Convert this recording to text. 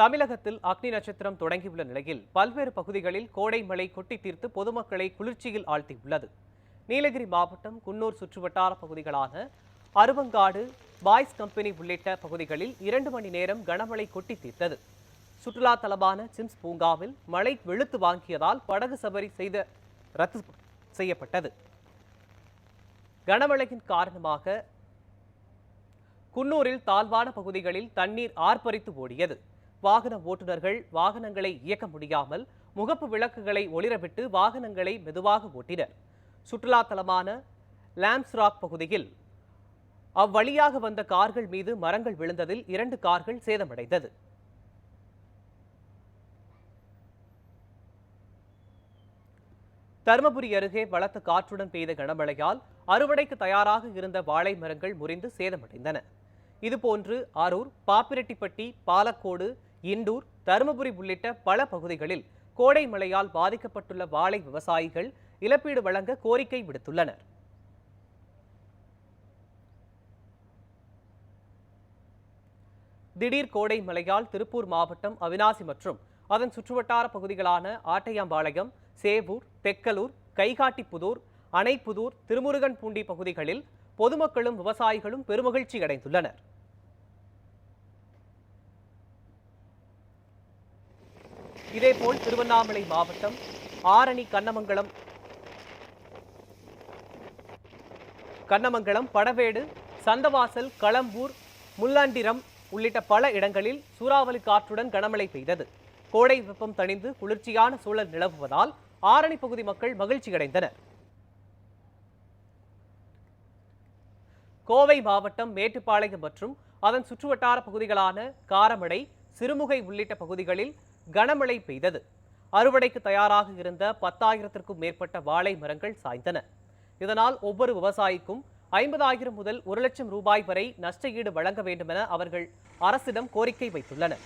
தமிழகத்தில் அக்னி நட்சத்திரம் தொடங்கியுள்ள நிலையில் பல்வேறு பகுதிகளில் கோடை மழை கொட்டி தீர்த்து பொதுமக்களை குளிர்ச்சியில் ஆழ்த்தியுள்ளது. நீலகிரி மாவட்டம் குன்னூர் சுற்றுவட்டார பகுதிகளான அருவங்காடு, பாய்ஸ் கம்பெனி உள்ளிட்ட பகுதிகளில் 2 மணி நேரம் கனமழை கொட்டி தீர்த்தது. சுற்றுலா தலமான சிம்ஸ் பூங்காவில் மழை வெளுத்து வாங்கியதால் படகு சவாரி ரத்து செய்யப்பட்டது. கனமழையின் காரணமாக குன்னூரில் தாழ்வான பகுதிகளில் தண்ணீர் ஆர்ப்பரித்து ஓடியது. வாகன ஓட்டுநர்கள் வாகனங்களை இயக்க முடியாமல் முகப்பு விளக்குகளை ஒளிரவிட்டு வாகனங்களை மெதுவாக ஓட்டினர். சுற்றுலா தலமான லாம்ஸ்ராக் பகுதியில் அவ்வழியாக வந்த கார்கள் மீது மரங்கள் விழுந்ததில் 2 கார்கள் சேதமடைந்தது. தருமபுரி அருகே பலத்த காற்றுடன் பெய்த கனமழையால் அறுவடைக்கு தயாராக இருந்த வாழை மரங்கள் முறிந்து சேதமடைந்தன. இதுபோன்று அரூர், பாப்பிரெட்டிப்பட்டி, பாலக்கோடு, இண்டூர், தருமபுரி உள்ளிட்ட பல பகுதிகளில் கோடை மழையால் பாதிக்கப்பட்டுள்ள வாழை விவசாயிகள் இழப்பீடு வழங்க கோரிக்கை விடுத்துள்ளனர். திடீர் கோடை மழையால் திருப்பூர் மாவட்டம் அவிநாசி மற்றும் அதன் சுற்றுவட்டார பகுதிகளான ஆட்டையாம்பாளையம், சேவூர், தெக்கலூர், கைகாட்டிப்புதூர், அணைப்புதூர், திருமுருகன்பூண்டி பகுதிகளில் பொதுமக்களும் விவசாயிகளும் பெருமகிழ்ச்சி அடைந்துள்ளனர். இதேபோல் திருவண்ணாமலை மாவட்டம் ஆரணி, கண்ணமங்கலம், படவேடு, சந்தவாசல், களம்பூர், முல்லாண்டிரம் உள்ளிட்ட பல இடங்களில் சூறாவளி காற்றுடன் கனமழை பெய்தது. கோடை வெப்பம் தணிந்து குளிர்ச்சியான சூழல் நிலவுவதால் ஆரணி பகுதி மக்கள் மகிழ்ச்சியடைந்தனர். கோவை மாவட்டம் மேட்டுப்பாளையம் மற்றும் அதன் சுற்றுவட்டார பகுதிகளான காரமடை, சிறுமுகை உள்ளிட்ட பகுதிகளில் கனமழை பெய்தது. அறுவடைக்கு தயாராக இருந்த 10,000க்கும் மேற்பட்ட வாழை மரங்கள் சாய்ந்தன. இதனால் ஒவ்வொரு விவசாயிக்கும் 50,000 முதல் 1,00,000 ரூபாய் வரை நஷ்ட ஈடு வழங்க வேண்டும் என அவர்கள் அரசிடம் கோரிக்கை வைத்துள்ளனர்.